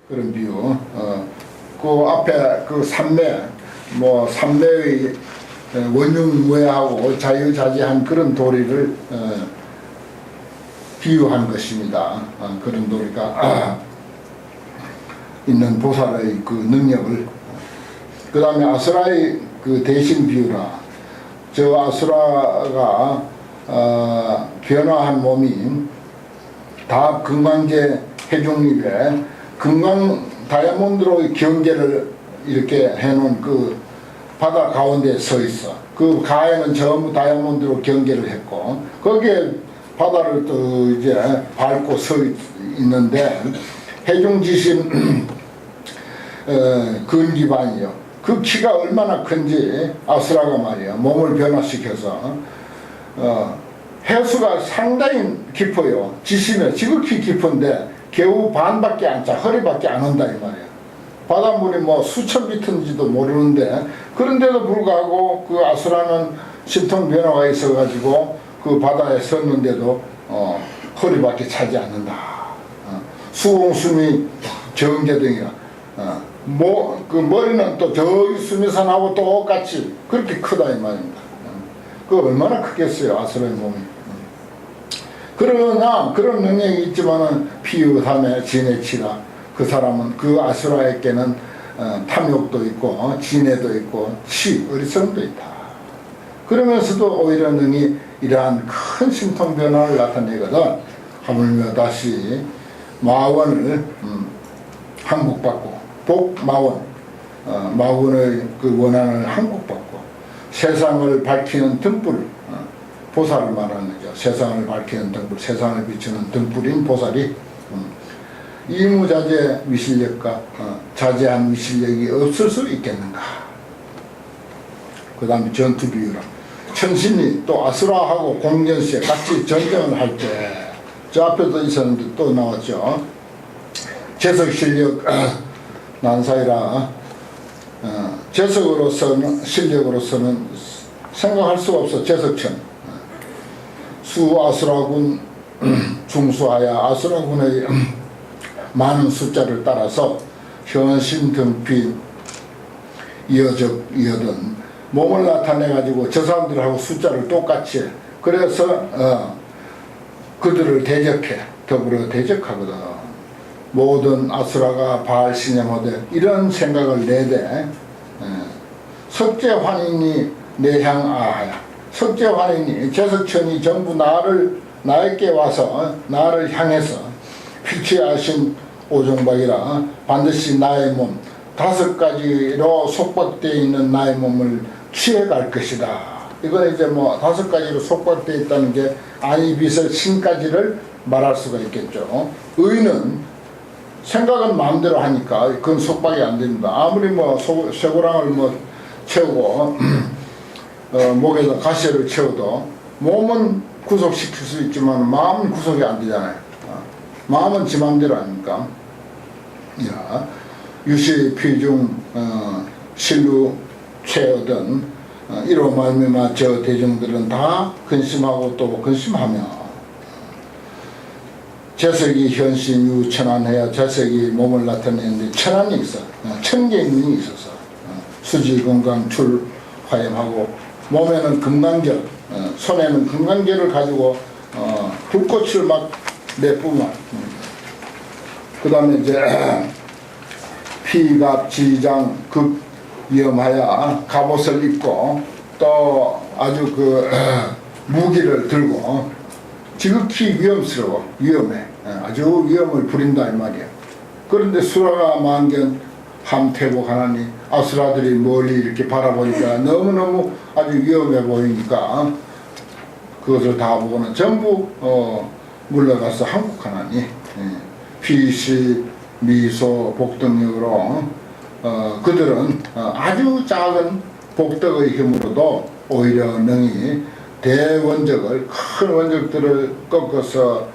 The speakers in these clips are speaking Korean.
그런 비유. 그 앞에 그 삼매, 뭐 삼매의 원흉무해하고 자유자재한 그런 도리를 비유한 것입니다. 그런 도리가 있는 보살의 그 능력을. 그 다음에 아수라의 그 대신 비유라. 저 아수라가 변화한 몸이 다 금강제 해중립에 금강 다이아몬드로 경계를 이렇게 해놓은 그 바다 가운데 서 있어. 그 가에는 전부 다이아몬드로 경계를 했고 거기에 바다를 또 이제 밟고 서 있는데 해중지신 근기반이요. 그 키가 얼마나 큰지 아수라가 말이야 몸을 변화시켜서 해수가 상당히 깊어요. 지심에 지극히 깊은데 겨우 반밖에 안 차, 허리밖에 안 온다 이 말이야. 바닷물이 뭐 수천 미터인지도 모르는데 그런데도 불구하고 그 아수라는 신통 변화가 있어가지고 그 바다에 섰는데도 허리밖에 차지 않는다. 수공수미 정제등이야. 그 머리는 또 저기 수미산하고 똑같이 그렇게 크다 이 말입니다. 그 얼마나 크겠어요 아수라의 몸이. 그러나 그런 능력이 있지만은 피유삼에 진해치라. 그 사람은 그 아수라에게는 탐욕도 있고 진해도 있고 어리석음도 있다. 그러면서도 오히려 능히 이러한 큰 신통 변화를 나타내거든. 하물며 다시 마원을 항복받고 복마원 마원의 그 원한을 항복받고 세상을 밝히는 등불 보살을 말하는 거죠. 세상을 밝히는 등불, 세상을 비추는 등불인 보살이 이무자재 위실력과 자제한 위실력이 없을 수 있겠는가. 그 다음에 전투 비유라. 천신이 또 아수라하고 공견시에 같이 전쟁을 할 때 저 앞에도 있었는데 또 나왔죠. 재석실력 난사이라. 재석으로서는 실력으로서는 생각할 수가 없어. 재석천 수아수라군 중수하야 아수라군의 많은 숫자를 따라서 현신 등피 이어든 몸을 나타내 가지고 저 사람들하고 숫자를 똑같이 해. 그래서 그들을 대적해. 더불어 대적하거든. 모든 아수라가 바알 신념하되 이런 생각을 내되 석재환인이 내향 아하야. 석재환인이 재석천이 전부 나에게 와서 나를 향해서 피치하신 오종박이라 반드시 나의 몸 5가지로 속박되어 있는 나의 몸을 취해갈 것이다. 이건 이제 뭐 5가지로 속박되어 있다는 게 아니비서 신까지를 말할 수가 있겠죠. 의는 생각은 마음대로 하니까 그건 속박이 안 됩니다. 아무리 뭐 쇠고랑을 뭐 채우고 목에다 가시를 채워도 몸은 구속시킬 수 있지만 마음은 구속이 안 되잖아요. 마음은 지 마음대로 아닙니까? 야, 유시 피중 실루 최어든 이로 말미암아 저 대중들은 다 근심하고 또 근심하며 재석이 현신 유 천안해야 재석이 몸을 나타내는데 천안이 있어. 천계인이 있어서 수지 건강 출 화염하고 몸에는 금강결 손에는 금강결을 가지고 불꽃을 막 내뿜어. 그 다음에 이제 피갑 지장 극 위험하여 갑옷을 입고 또 아주 그 무기를 들고 지극히 위험스러워. 위험해. 아주 위험을 부린다 이 말이야. 그런데 수라가 만견 함태복 하나니 아수라들이 멀리 이렇게 바라보니까 너무너무 아주 위험해 보이니까 그것을 다 보고는 전부 물러가서 항복하나니 피시 미소 복등력으로 그들은 아주 작은 복덕의 힘으로도 오히려 능히 대원적을 큰 원적들을 꺾어서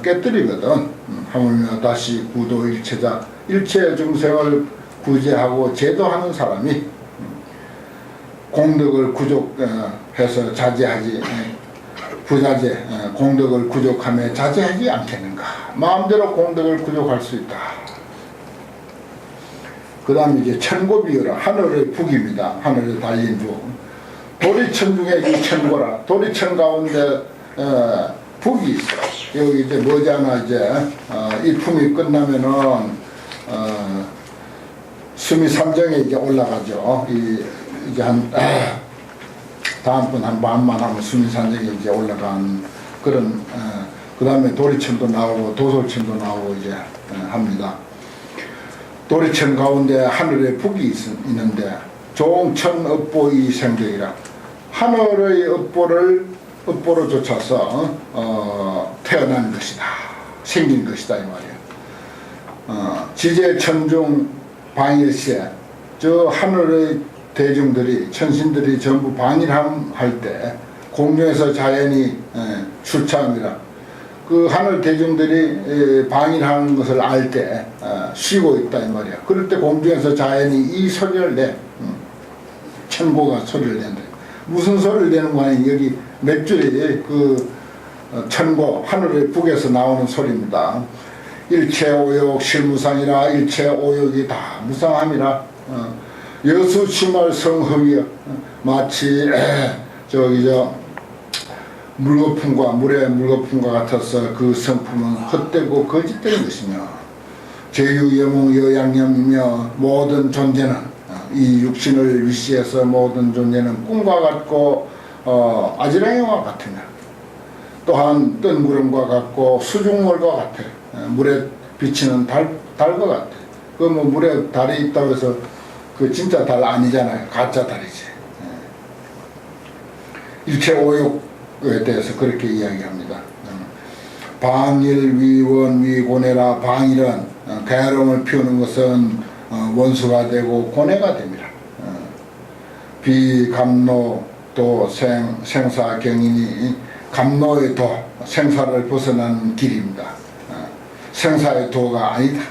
깨뜨리거든. 하물며 다시 구도일체자 일체 중생을 구제하고 제도하는 사람이 공덕을 구족해서 자제하지 부자재 공덕을 구족하며 자제하지 않겠는가. 마음대로 공덕을 구족할 수 있다. 그 다음에 이제 천고비어라. 하늘의 북입니다. 하늘에 달린 북. 도리천 중에 이 천고라. 도리천 가운데 북이 있어. 여기 이제 머지않아 이제 이 품이 끝나면은 수미산정에 이제 올라가죠. 이제 한 다음번 한 반만 하면 수미산정에 이제 올라간 그런 그 다음에 도리천도 나오고 도솔천도 나오고 이제 합니다. 도리천 가운데 하늘에 북이 있는데 종천업보이 생경이라. 하늘의 업보로 쫓아서 태어난 것이다. 생긴 것이다 이 말이에요. 지제천중 방일세. 저 하늘의 대중들이 천신들이 전부 방일함할 때 공중에서 자연이 출참이라. 그 하늘 대중들이 방일하는 것을 알 때 쉬고 있다 이 말이야. 그럴 때 공중에서 자연이 이 소리를 내. 천고가 소리를 낸다. 무슨 소리를 내는 거 아니. 여기 몇 줄이 그 천고 하늘의 북에서 나오는 소리입니다. 일체오욕 실무상이라. 일체오욕이 다 무상함이라. 여수치말 성허위여. 마치 물거품과 물의 물거품과 같아서 그 성품은 헛되고 거짓된 것이며 제유여몽 여양념이며 모든 존재는 이 육신을 위시해서 모든 존재는 꿈과 같고 아지랑이와 같으며 또한 뜬 구름과 같고 수중물과 같아. 물에 비치는 달과 같아. 그 뭐 물에 달이 있다고 해서 그 진짜 달 아니잖아요. 가짜 달이지. 일체 오욕에 대해서 그렇게 이야기합니다. 방일 위원 위고뇌라. 방일은 게으름을 피우는 것은 원수가 되고 고뇌가 됩니다. 비감노 또 생사경이니. 감노의 도, 생사를 벗어난 길입니다. 생사의 도가 아니다.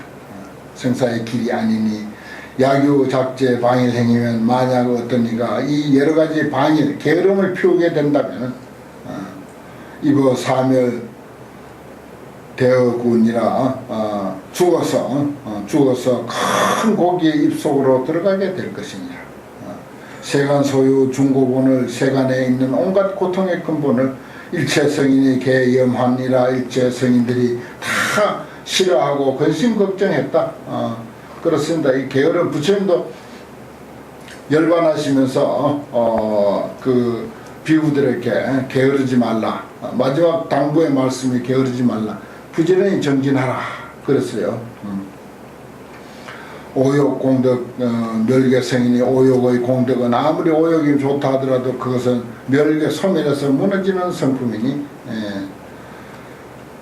생사의 길이 아니니 야규 작제 방일 행위면 만약 어떤 이가 이 여러가지 방일 게으름을 피우게 된다면 이거 사멸 되어군이라. 죽어서 큰 고기의 입속으로 들어가게 될 것입니다. 세간 소유 중고본을 세간에 있는 온갖 고통의 근본을 일체 성인이 개염한이라. 일체 성인들이 다 싫어하고 근심 걱정했다. 그렇습니다. 이 게으름 부처님도 열반하시면서 그 비구들에게 게으르지 말라. 마지막 당부의 말씀이 게으르지 말라. 부지런히 정진하라. 그랬어요. 오욕 공덕 멸계성이니. 오욕의 공덕은 아무리 오욕이 좋다 하더라도 그것은 멸계 소멸해서 무너지는 성품이니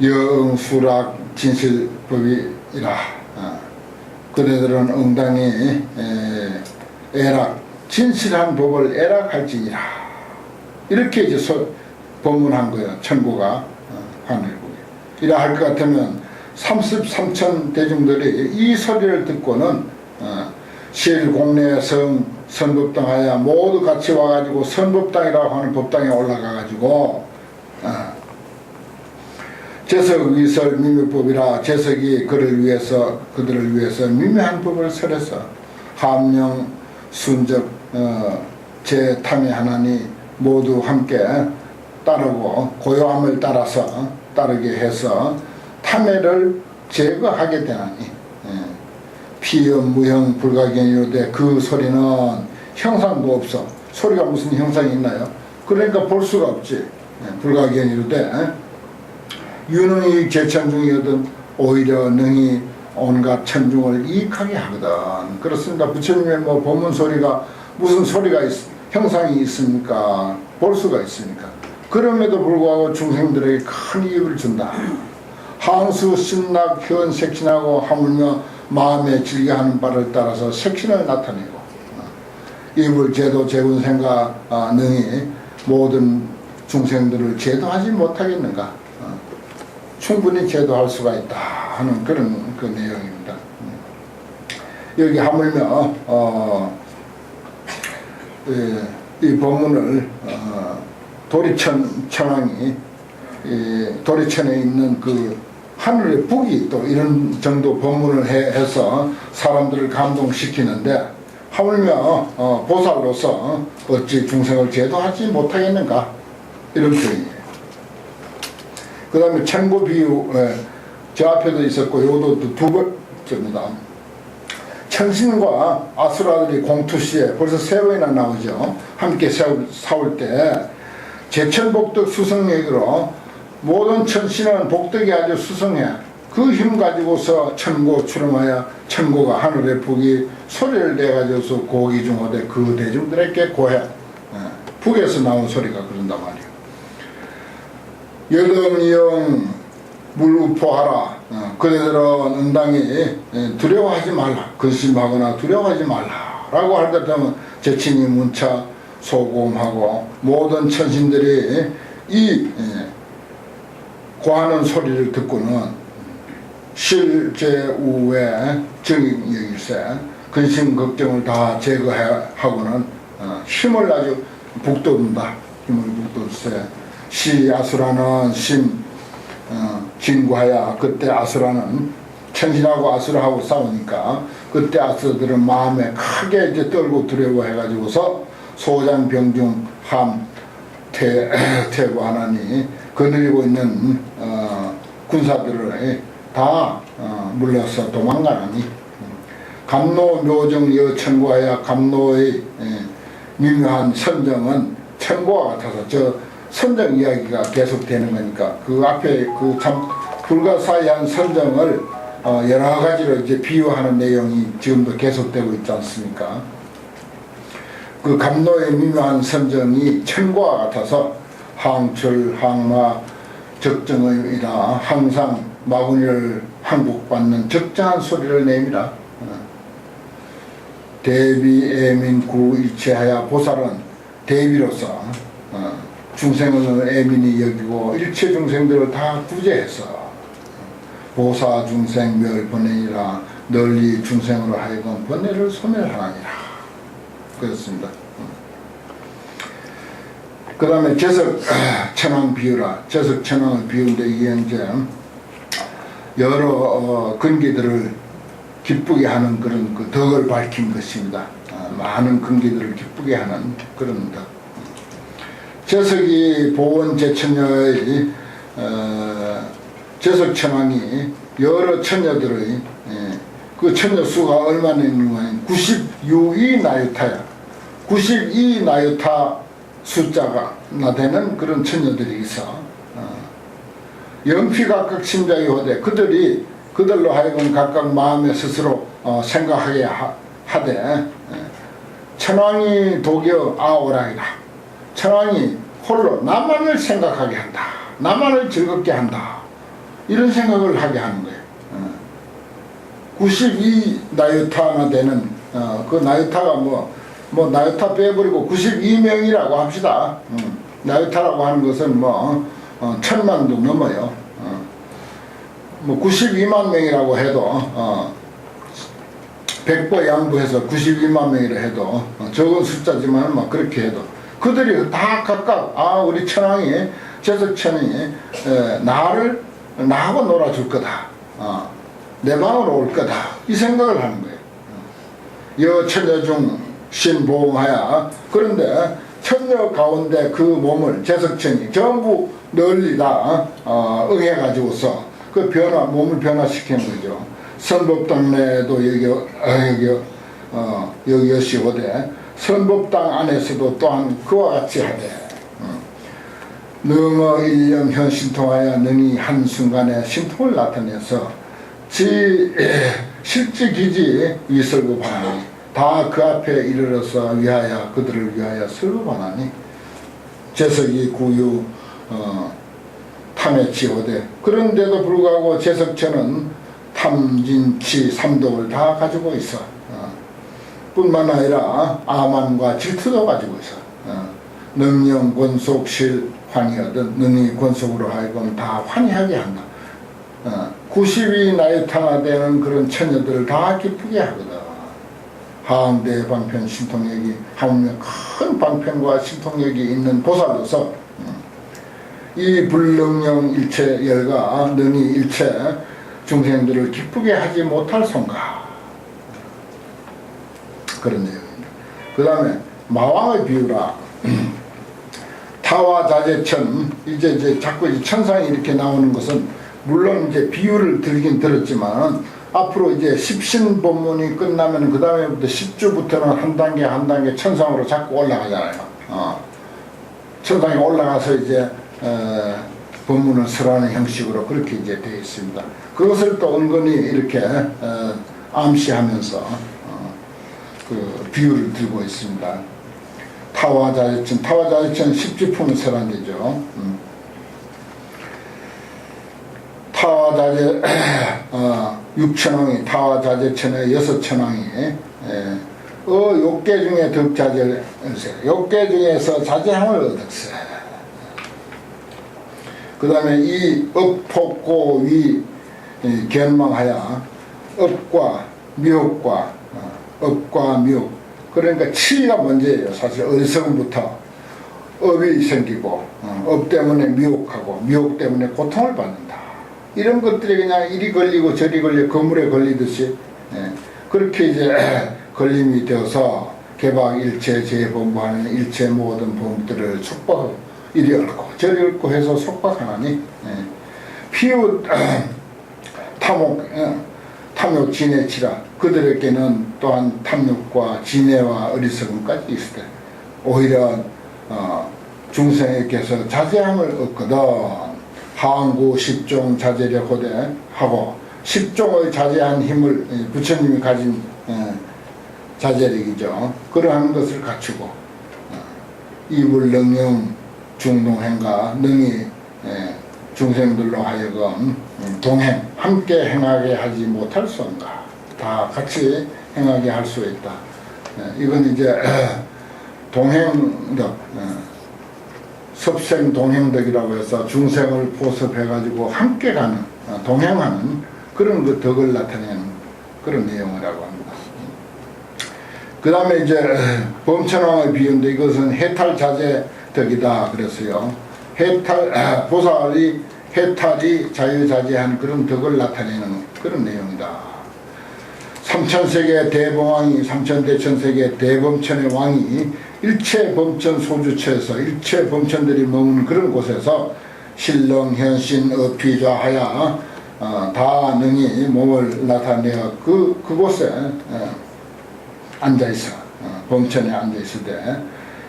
영수락 진실법이라. 그대들은 응당히 애락 진실한 법을 애락할지니라. 이렇게 이제 법문한 거예요. 천고가 하늘국에. 이라 할 것 같으면 33천 대중들이 이 소리를 듣고는 실공내 선법당 하야 모두 같이 와가지고 선법당이라고 하는 법당에 올라가가지고 재석 위설 미묘법이라. 재석이 그들을 위해서 미묘한 법을 설해서 함령 순적 제탐이 하나니 모두 함께 따르고 고요함을 따라서 따르게 해서 탐해를 제거하게 되나니 피연 무형 불가견이로되. 그 소리는 형상도 없어. 소리가 무슨 형상이 있나요? 그러니까 볼 수가 없지. 불가견이로되 유능이 제천중이거든 오히려 능히 온갖 천중을 이익하게 하거든. 그렇습니다. 부처님의 뭐 법문 소리가 무슨 소리가 형상이 있습니까? 볼 수가 있으니까. 그럼에도 불구하고 중생들에게 큰 이익을 준다. 항수 신락 현 색신하고 하물며 마음에 즐겨하는 바를 따라서 색신을 나타내고 이불 제도 재군생과 능히 모든 중생들을 제도하지 못하겠는가. 충분히 제도할 수가 있다 하는 그런 그 내용입니다. 여기 하물며 이 법문을 도리천 천왕이 도리천에 있는 그 하늘의 북이 또 이런 정도 법문을 해서 사람들을 감동시키는데 하물며 보살로서 어찌 중생을 제도하지 못하겠는가, 이런 표현이에요. 그 다음에 천고 비유, 저 앞에도 있었고 요도 두 번째입니다. 천신과 아수라들이 공투시에 벌써 세 번이나 나오죠. 함께 싸울 때 제천복덕 수성얘기로 모든 천신은 복덕이 아주 수성해 그 힘 가지고서 천고 출렁하여 천고가 하늘의 북이 소리를 내가지고서 고기중호되 그 대중들에게 고해. 북에서 나온 소리가 그런단 말이에요. 여름이영 물우포하라. 그대들은 응당히 두려워하지 말라. 근심하거나 두려워하지 말라 라고 할 때 되면 제친이 문차 소금하고 모든 천신들이 이 고하는 소리를 듣고는 실제우에 정인여길세 근심 걱정을 다 제거하고는 힘을 아주 북돋는다. 힘을 북돋세. 시 아수라는 진구하야. 그때 아수라는 천신하고 아수라하고 싸우니까 그때 아수라들은 마음에 크게 이제 떨고 두려워해가지고서 소장병중 함 퇴보하나니 거느리고 있는 군사들을 다 물러서 도망가나니 감노 묘정 여천고하야. 감노의 미묘한 선정은 천고와 같아서 저 선정 이야기가 계속되는 거니까 그 앞에 그 참 불가사의한 선정을 여러 가지로 이제 비유하는 내용이 지금도 계속되고 있지 않습니까? 그 감노의 미묘한 선정이 천고와 같아서 항철 항마 적정의이라 항상 마구니를 항복받는 적정한 소리를 내밀어. 대비 애민 구일체하야. 보살은 대비로서 중생을 애민히 여기고 일체 중생들을 다 구제해서 보사 중생 멸 번뇌니라. 널리 중생으로 하여금 번뇌를 소멸하니라. 그렇습니다. 그 다음에 제석 천왕 비유라. 제석 천왕을 비유인데 이게 이제 여러 근기들을 기쁘게 하는 그런 그 덕을 밝힌 것입니다. 많은 근기들을 기쁘게 하는 그런 덕. 제석이 보원 제천녀의 제석 천왕이 여러 천녀들의 그 천녀 수가 얼마나 있는 거예요? 96이 나유타야. 92 나유타 숫자가 나되는 그런 천녀들이 있어. 연피각각 심장이 오되 그들로 하여금 각각 마음에 스스로 생각하게 하되 천왕이 독여 아오락이라. 천왕이 홀로 나만을 생각하게 한다. 나만을 즐겁게 한다. 이런 생각을 하게 하는 거예요. 92 나유타가 되는 그 나유타가 뭐 나유타 빼버리고 92명이라고 합시다. 나유타라고 하는 것은 뭐 1000만도 넘어요. 뭐 92만 명이라고 해도 100보 양보해서 92만 명이라 해도 적은 숫자지만 뭐 그렇게 해도 그들이 다 각각 우리 천왕이 제석천이 나하고 놀아줄 거다. 내 방으로 올 거다. 이 생각을 하는 거예요. 여천여 중 신보응하야. 그런데 천여 가운데 그 몸을 제석천이 전부 널리 다 응해가지고서 그 몸을 변화시키는 거죠. 선법당 내에도 여기 여시오되 선법당 안에서도 또한 그와 같이 하되 능어 일념 현신통하여 능히 한순간에 신통을 나타내서 실지기지 위설급하나니 다 그 앞에 이르러서 위하여 그들을 위하여 설급하나니 제석이 구유 탐해치오되 그런데도 불구하고 제석천은 탐진치 삼독을 다 가지고 있어. 뿐만 아니라 아만과 질투도 가지고 있어. 능령 권속실 환희하든 능히 권속으로 하여금 다 환희하게 한다. 90이 나이타가 되는 그런 처녀들을 다 기쁘게 하거든. 하암대 방편 신통력이 하물며 큰 방편과 신통력이 있는 보살로서 이 불능령 일체 열과 능이 일체 중생들을 기쁘게 하지 못할 손가. 그런 내용입니다. 그 다음에 마왕의 비유라. 타와 자재천, 이제 자꾸 이제 천상이 이렇게 나오는 것은 물론 이제 비유를 들긴 들었지만 앞으로 이제 십신 본문이 끝나면 그 다음에부터 10주부터는 한 단계 한 단계 천상으로 자꾸 올라가잖아요. 천상에 올라가서 이제 본문을 설하는 형식으로 그렇게 이제 되어 있습니다. 그것을 또 은근히 이렇게 암시하면서 그 비유를 들고 있습니다. 타와자재천, 타와자재천 십지풍을 설한 데죠. 타와자재 육천왕이 타와자재천의 6천왕이 욕계 중에 덕자재를 욕계 중에서 자재함을 얻었어요. 그 다음에 이 업폭고 위 견망하여 업과 미혹과 업과 미혹, 그러니까 치가 문제예요. 사실 어리석음부터 업이 생기고 업 때문에 미혹하고 미혹 때문에 고통을 받는다. 이런 것들이 그냥 이리 걸리고 저리 걸려 거물에 걸리듯이 그렇게 이제 걸림이 되어서 개박일체 재범부하는 일체 모든 범들을 속박하고 이리 얽고 저리 얽고 해서 속박하나니 피우 탐욕 진해치라. 그들에게는 또한 탐욕과 진해와 어리석음까지 있을 때 오히려 중생에게서 자제함을 얻거든. 하안구 십종 자제력 호대 하고 십종의 자제한 힘을 부처님이 가진 자제력이죠. 그러한 것을 갖추고 이불능령 중동행과 능히 중생들로 하여금 동행 함께 행하게 하지 못할 수 없는가. 다 같이 행하게 할 수 있다. 이건 이제 동행덕, 섭생 동행덕이라고 해서 중생을 포섭해가지고 함께 가는, 동행하는 그런 그 덕을 나타내는 그런 내용이라고 합니다. 그 다음에 이제 범천왕의 비유인데 이것은 해탈자재 덕이다 그랬어요. 보살이 해탈이 자유자재한 그런 덕을 나타내는 그런 내용이다. 삼천세계 대범왕이 삼천대천세계 대범천의 왕이 일체 범천 소주처에서 일체 범천들이 머무는 그런 곳에서 신령 현신 어피좌하야 다 능히 몸을 나타내어 그곳에 앉아있어. 범천에 앉아있을 때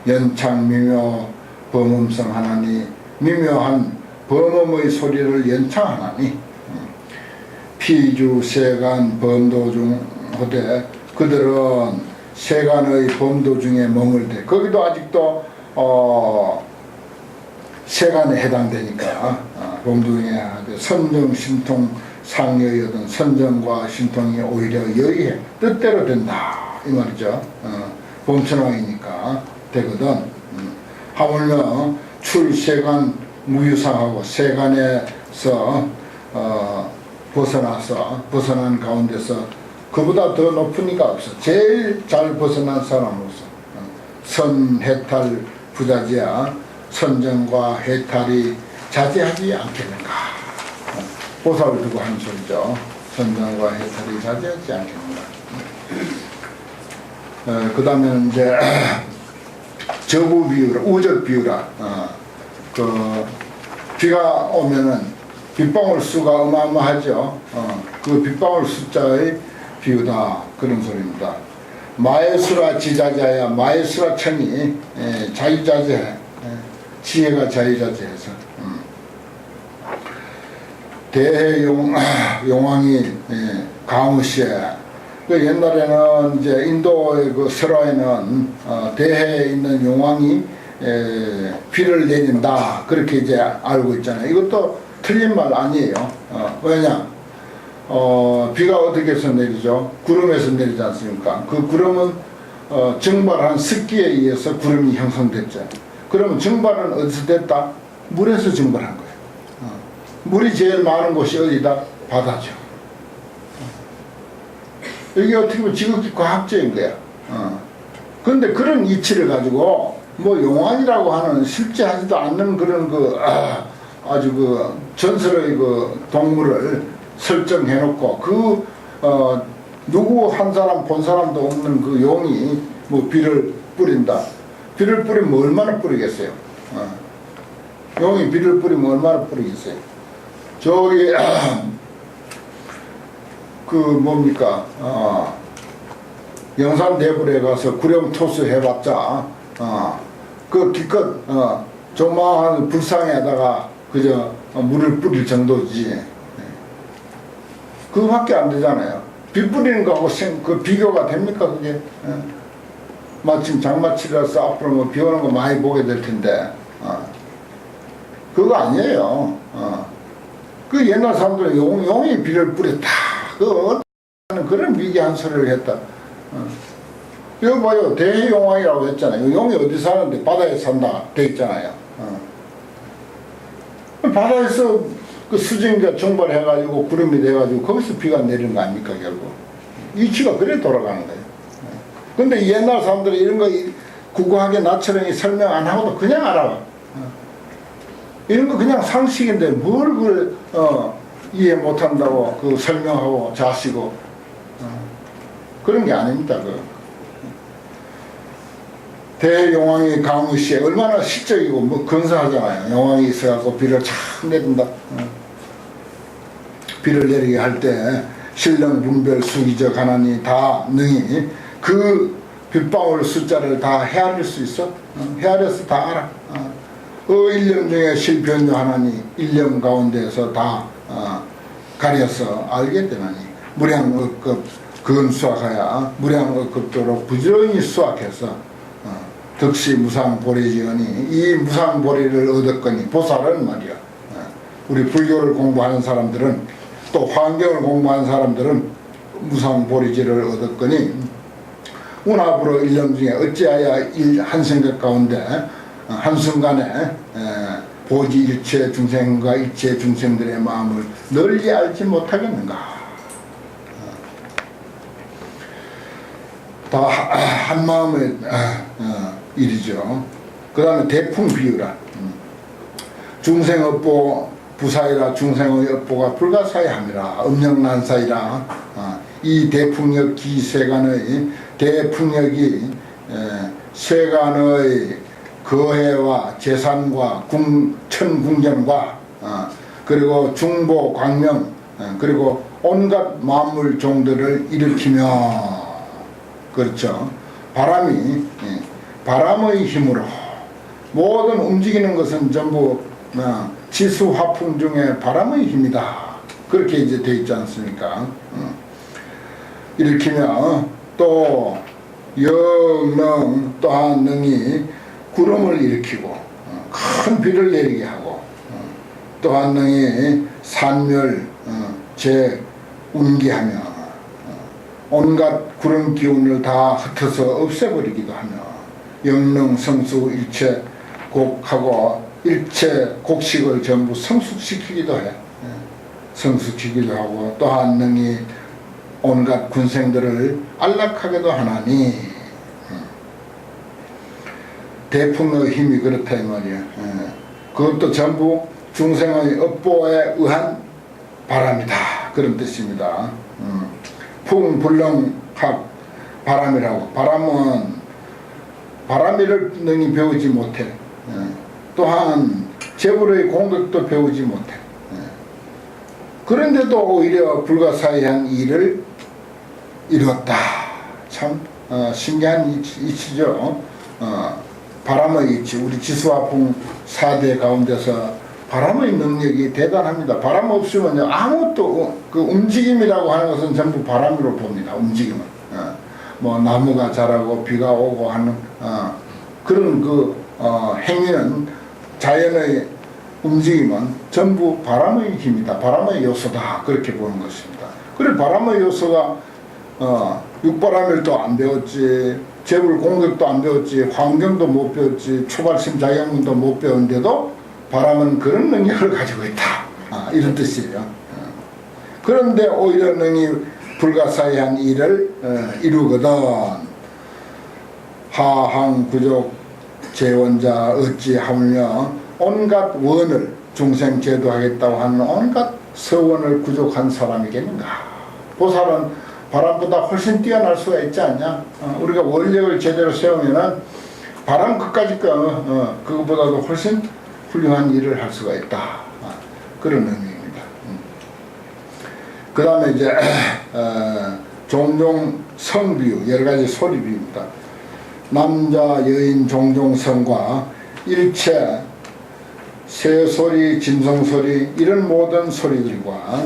연창 미묘 범음성 하나니 미묘한 범음의 소리를 연창하나니 피주 세간 범도중 호대 그들은 세간의 범도 중에 머물대. 거기도 아직도 세간에 해당되니까 범도 중에 선정 신통 상여여든 선정과 신통이 오히려 여의해 뜻대로 된다 이 말이죠. 범천왕이니까 되거든. 하물며 출세간 무유상하고 세간에서 벗어난 가운데서 그보다 더 높은 이가 없어. 제일 잘 벗어난 사람으로서 선해탈 부자지야 선정과 해탈이 자제하지 않겠는가. 보살을 두고 하는 소리죠. 선정과 해탈이 자제하지 않겠는가. 그 다음에 이제 저부 비유라, 우적 비유라. 비가 오면은 빗방울 수가 어마어마하죠. 그 빗방울 숫자의 비유다 그런 소리입니다. 마에수라 지자자야 마에수라 천이 자유자재 지혜가 자유자재해서 대해용왕이 강우시에 그 옛날에는 이제 인도의 그 설화에는 대해에 있는 용왕이 비를 내린다 그렇게 이제 알고 있잖아요. 이것도 틀린 말 아니에요. 왜냐? 비가 어떻게 해서 내리죠? 구름에서 내리지 않습니까? 그 구름은 증발한 습기에 의해서 구름이 형성됐죠. 그러면 증발은 어디서 됐다? 물에서 증발한 거예요. 물이 제일 많은 곳이 어디다? 바다죠. 이게 어떻게 보면 지극히 과학적인 거야. 그런데 그런 이치를 가지고 뭐 용왕이라고 하는 실제 하지도 않는 그런 아주 그 전설의 그 동물을 설정해놓고 누구 한 사람 본 사람도 없는 그 용이 뭐 비를 뿌린다. 비를 뿌리면 얼마나 뿌리겠어요? 용이 비를 뿌리면 얼마나 뿌리겠어요? 저기 그 뭡니까? 영산대불에 가서 구령토수 해봤자 그 기껏 조그마한 불상에다가 그저 물을 뿌릴 정도지. 그거밖에 안 되잖아요. 비 뿌리는 거하고 그 비교가 됩니까 그게? 마침 장마철이라서 앞으로 뭐 비 오는 거 많이 보게 될 텐데 그거 아니에요. 그 옛날 사람들은 용이 비를 뿌렸다. 그런 미개한 소리를 했다. 이거 봐요. 대용왕이라고 했잖아요. 용이 어디 사는데 바다에 산다 돼 있잖아요. 바다에서 그 수증기가 증발해가지고 구름이 돼가지고 거기서 비가 내리는 거 아닙니까 결국. 이치가 그래 돌아가는 거예요. 근데 옛날 사람들이 이런 거 구구하게 나처럼 설명 안 하고도 그냥 알아와. 이런 거 그냥 상식인데 뭘 그걸 이해 못한다고 그 설명하고 자시고 그런 게 아닙니다. 대용왕이 강우시에 얼마나 시적이고 뭐 근사하잖아요. 용왕이 있어갖고 비를 참 내린다. 비를 내리게 할 때 신령 분별 수기적 하나니 다 능히 그 빗방울 숫자를 다 헤아릴 수 있어. 헤아려서 다 알아. 일념 중에 실변조 하나니 일념 가운데에서 다 가려서 알게 되나니 무량억급 근수학하야 무량억급도로 부지런히 수학해서 덕시 무상보리지언이 이 무상보리를 얻었거니 보살은 말이야. 우리 불교를 공부하는 사람들은 또 환경을 공부하는 사람들은 무상보리지를 얻었거니 운합으로 일념 중에 어찌하여 한 생각 가운데 한순간에 보지 일체 중생과 일체 중생들의 마음을 널리 알지 못하겠는가. 다 한마음의 일이죠. 그 다음에 대풍 비유라. 중생업보 부사이라 중생의 업보가 불가사의함이라 음력난사이라. 이 대풍력 기세간의 대풍력이 세간의 거해와 재산과 천궁전과 그리고 중보 광명 그리고 온갖 만물 종들을 일으키며 그렇죠. 바람의 힘으로 모든 움직이는 것은 전부 지수 화풍 중에 바람의 힘이다. 그렇게 이제 되어 있지 않습니까? 일으키며 또 영능 또한 능히 구름을 일으키고 큰 비를 내리게 하고 또한 능히 산멸 운기하며 온갖 구름 기운을 다 흩어서 없애버리기도 하며 영능 성수 일체 곡하고 일체 곡식을 전부 성숙시키기도 해. 성숙시키기도 하고 또한 능히 온갖 군생들을 안락하게도 하나니 대풍의 힘이 그렇다 이 말이야. 그것도 전부 중생의 업보에 의한 바람이다 그런 뜻입니다. 풍불렁합 바람이라고. 바람은 바람이를 능히 배우지 못해. 또한 재물의 공덕도 배우지 못해. 그런데도 오히려 불가사의한 일을 이뤘다. 참 신기한 이치죠. 바람의 이치. 우리 지수화풍 4대 가운데서 바람의 능력이 대단합니다. 바람 없으면 아무것도 그 움직임이라고 하는 것은 전부 바람으로 봅니다. 움직임은 뭐 나무가 자라고 비가 오고 하는 그런 그 행위는 자연의 움직임은 전부 바람의 힘이다. 바람의 요소다. 그렇게 보는 것입니다. 그래 바람의 요소가 육바람일도 안 배웠지, 재물 공격도 안 배웠지, 환경도 못 배웠지, 초발심 자격문도 못 배웠는데도 바람은 그런 능력을 가지고 있다. 이런 뜻이에요. 그런데 오히려 능히 불가사의한 일을 이루거든. 하항 부족 재원자 어찌하며 온갖 원을 중생 제도하겠다고 하는 온갖 서원을 구족한 사람이겠는가. 보살은 바람보다 훨씬 뛰어날 수가 있지 않냐. 우리가 원력을 제대로 세우면은 바람 끝까지 그것보다도 훨씬 훌륭한 일을 할 수가 있다. 그런 의미입니다. 그 다음에 이제 종종 성비유, 여러가지 소리비유입니다. 남자 여인 종종 성과 일체 새소리 짐승소리 이런 모든 소리들과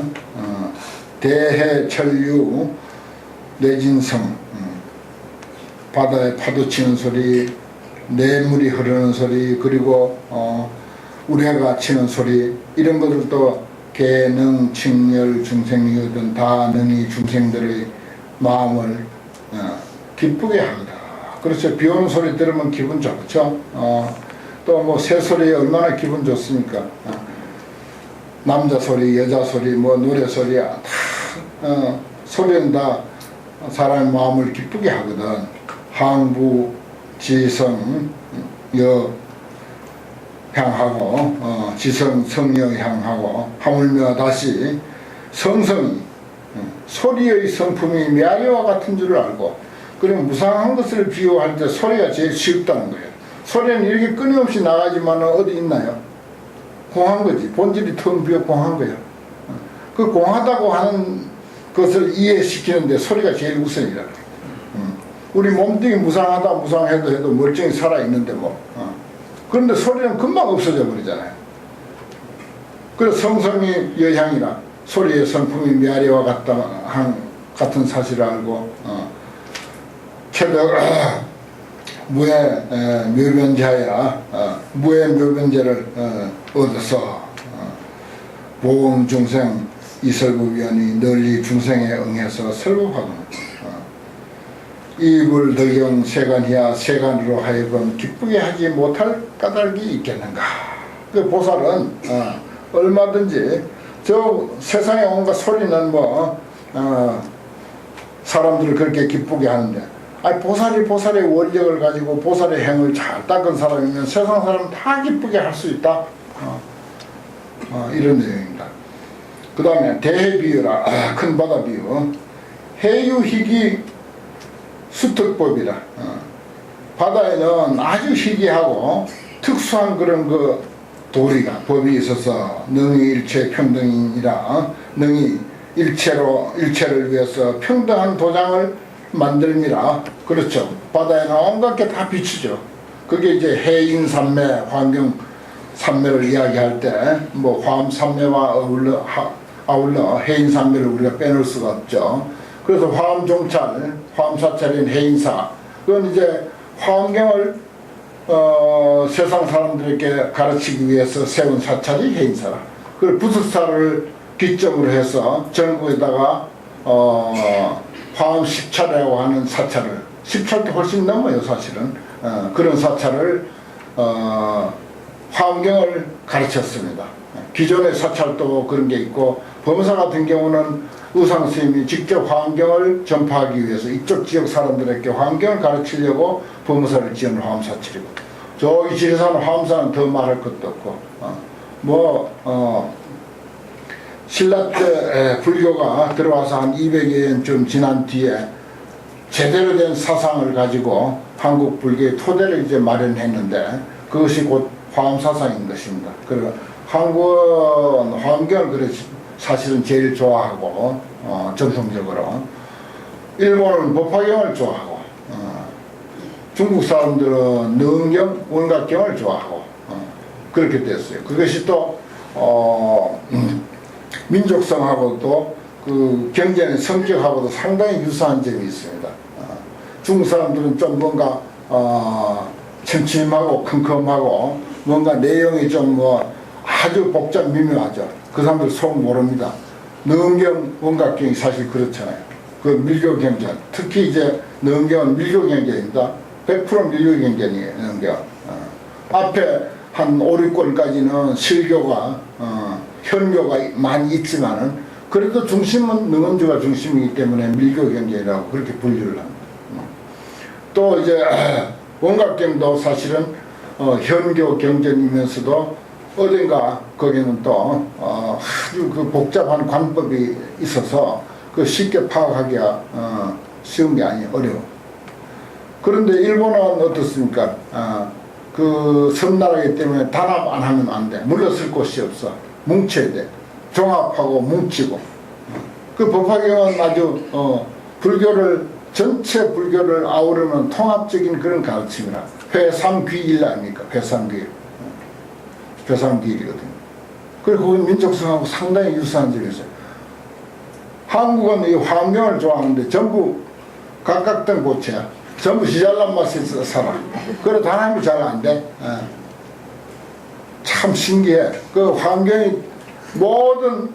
대해 천류 내진성 바다에 파도 치는 소리, 뇌물이 흐르는 소리, 그리고 우레가 치는 소리 이런 것들도 개능 칭열 중생이거든 다 능히 중생들의 마음을 기쁘게 하거든. 그렇죠. 비 오는 소리 들으면 기분 좋죠. 또 뭐 새소리 얼마나 기분 좋습니까. 남자 소리, 여자 소리, 뭐 노래 소리 다 소리는 다 사람의 마음을 기쁘게 하거든. 항부, 지성, 여 향하고 지성, 성여 향하고 하물며 다시 성성이 소리의 성품이 메아리와 같은 줄을 알고, 그럼 무상한 것을 비유할 때 소리가 제일 쉽다는 거예요. 소리는 이렇게 끊임없이 나가지만 어디 있나요? 공한 거지. 본질이 텅 비어 공한 거예요. 그 공하다고 하는 것을 이해시키는데 소리가 제일 우선이라. 우리 몸뚱이 무상하다 무상해도 멀쩡히 살아있는데 뭐. 그런데 소리는 금방 없어져 버리잖아요. 그래서 성성이 여향이라 소리의 성품이 메아리와 같은 사실을 알고 최대 무의 묘변자야 무의 묘변제를 얻어서 보험 중생 이설구위원이 널리 중생에 응해서 설법하고 이불 덕영 세간이야 세간으로 하여금 기쁘게 하지 못할 까닭이 있겠는가. 그 보살은 얼마든지 저 세상에 온갖 소리는 뭐 사람들을 그렇게 기쁘게 하는데, 아니 보살의 원력을 가지고 보살의 행을 잘 닦은 사람이면 세상 사람 다 기쁘게 할 수 있다. 이런 내용입니다. 그 다음에 대해비유라 큰 바다 비유. 해유희귀 수특법이라 바다에는 아주 희귀하고 특수한 그런 그 도리가 법이 있어서 능히 일체 평등이라 능히 일체를 위해서 평등한 도장을 만들미라. 그렇죠. 바다에는 온갖 게 다 비추죠. 그게 이제 해인산매 환경산매를 이야기할 때 뭐 화엄산매와 아울러 해인산매를 우리가 빼놓을 수가 없죠. 그래서 화엄종찰, 화엄사찰인 해인사, 그건 이제 화엄경을 세상 사람들에게 가르치기 위해서 세운 사찰이 해인사라. 그 부석사를 기점으로 해서 전국에다가 화엄 10차례라고 하는 사찰을, 10차례도 훨씬 넘어요 사실은. 그런 사찰을 화엄경을 가르쳤습니다. 기존의 사찰도 그런 게 있고, 범사 같은 경우는 의상 스님이 직접 화엄경을 전파하기 위해서 이쪽 지역 사람들에게 화엄경을 가르치려고 범사를 지은 화엄사찰이고, 저기 지리산 화엄사는 더 말할 것도 없고, 신라 때 불교가 들어와서 한 200여 년쯤 지난 뒤에 제대로 된 사상을 가지고 한국 불교의 토대를 이제 마련했는데, 그것이 곧 화엄사상인 것입니다. 그리고 한국은 화엄경을 사실은 제일 좋아하고 전통적으로, 일본은 법화경을 좋아하고, 중국 사람들은 능경, 원각경을 좋아하고 그렇게 됐어요. 그것이 또 민족성하고도 그 경제의 성격하고도 상당히 유사한 점이 있습니다. 중국 사람들은 좀 뭔가 침침하고 컴컴하고 뭔가 내용이 좀 아주 복잡 미묘하죠. 그 사람들 속 모릅니다. 능경, 원각경이 사실 그렇잖아요. 그 밀교 경전, 특히 이제 능경은 밀교 경전입니다. 100% 밀교 경전이에요. 능경. 앞에 한 5, 6권까지는 실교가 현교가 많이 있지만은 그래도 중심은 능엄주가 중심이기 때문에 밀교 경전이라고 그렇게 분류를 합니다. 또 이제 원각경도 사실은 현교 경전이면서도 어딘가 거기는 또 아주 그 복잡한 관법이 있어서 그 쉽게 파악하기가 쉬운 게 아니에요. 어려워. 그런데 일본은 어떻습니까? 그 섬나라이기 때문에 단합 안 하면 안 돼. 물러설 곳이 없어. 뭉쳐야 돼. 종합하고 뭉치고. 그 법화경은 아주 불교를 전체 불교를 아우르는 통합적인 그런 가르침이라. 회삼귀일 아닙니까? 회삼귀일. 회삼귀일이거든요. 그리고 거기 민족성하고 상당히 유사한 점이 있어요. 한국은 이 환경을 좋아하는데 전부 각각된 곳이야. 전부 지잘난 맛에 살아. 그래도 하나님이 잘 안 돼. 참 신기해. 그 환경이 모든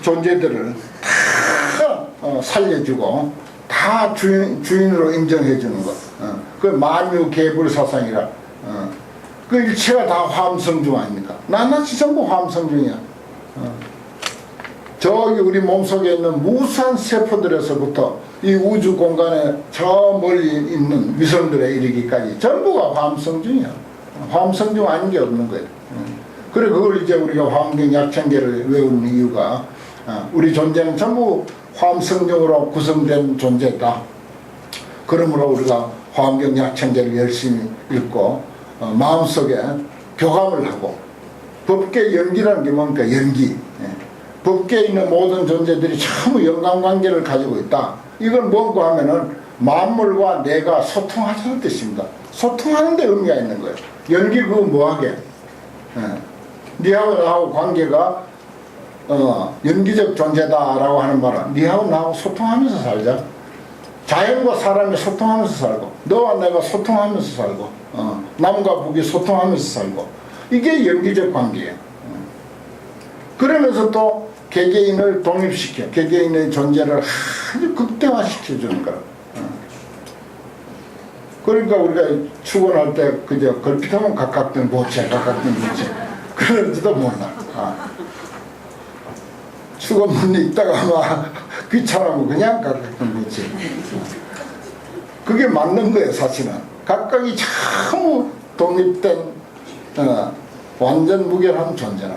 존재들을 다 살려주고 다 주인으로 인정해주는 것. 그 만유계불 사상이라. 그 일체가 다 화엄성중 아닙니까? 낱낱이 전부 화엄성중이야. 저기 우리 몸속에 있는 무수한 세포들에서부터 이 우주 공간에 저 멀리 있는 위성들에 이르기까지 전부가 화엄성중이야. 화엄성중 아닌 게 없는 거예요. 그래 그걸 이제 우리가 화엄경 약천계를 외우는 이유가 우리 존재는 전부 화엄성중으로 구성된 존재다. 그러므로 우리가 화엄경 약천계를 열심히 읽고 마음속에 교감을 하고 법계 연기라는 게 뭡니까? 연기. 법계에 있는 모든 존재들이 전부 연관관계를 가지고 있다. 이건 뭔가 하면은 만물과 내가 소통하자는 뜻입니다. 소통하는 데 의미가 있는 거예요. 연기 그거 뭐하게? 니하고 나하고 관계가 연기적 존재다라고 하는 말은 니하고 나하고 소통하면서 살자. 자연과 사람이 소통하면서 살고 너와 내가 소통하면서 살고 남과 북이 소통하면서 살고 이게 연기적 관계예요. 그러면서 또 개개인을 독립시켜 개개인의 존재를 아주 극대화시켜주는 거라. 그러니까 우리가 출근할 때 그저 걸핏하면 각각된 보채 그런지도 몰라. 출근문 읽다가 막 귀찮으면 그냥 각각된 보채. 그게 맞는 거예요. 사실은 각각이 참 독립된 완전 무결한 존재라.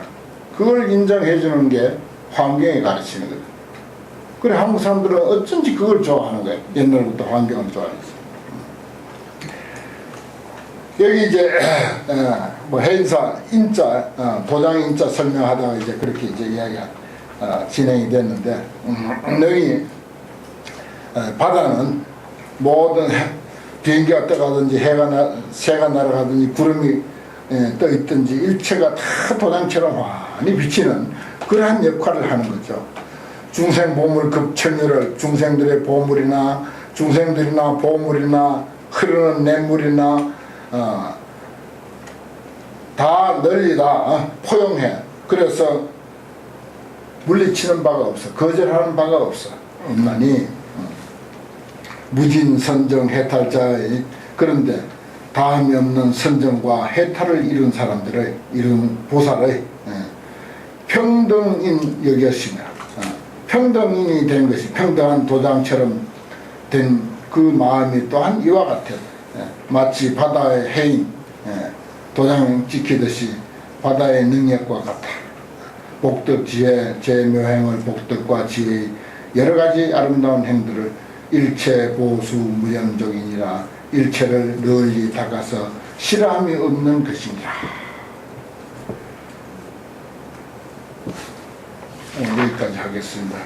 그걸 인정해 주는 게 환경이 가르치는 거예요. 그래 한국 사람들은 어쩐지 그걸 좋아하는 거예요. 옛날부터 환경을 좋아했어요. 여기 이제 뭐 해인사 인자 도장 인자 설명하다가 이제 그렇게 이제 이야기가 진행이 됐는데 여기 바다는 모든 비행기가 떠가든지 새가 날아가든지 구름이 떠 있든지 일체가 다 도장처럼 환히 비치는 그러한 역할을 하는 거죠. 중생 보물 급천유를 중생들의 보물이나 중생들이나 보물이나 흐르는 냇물이나 다 널리 다 포용해. 그래서 물리치는 바가 없어. 거절하는 바가 없어. 없나니 무진선정 해탈자의 그런데 다음이 없는 선정과 해탈을 이룬 사람들의 이룬 보살의 평등인 여겼으며 평등인이 된 것이 평등한 도장처럼 된 그 마음이 또한 이와 같아요. 마치 바다의 해인 도장 지키듯이 바다의 능력과 같아. 복덕 지혜 제묘행을 복덕과 지혜의 여러가지 아름다운 행들을 일체 보수 무연족이니라 일체를 널리 닦아서 실함이 없는 것이니라. 여기까지 하겠습니다.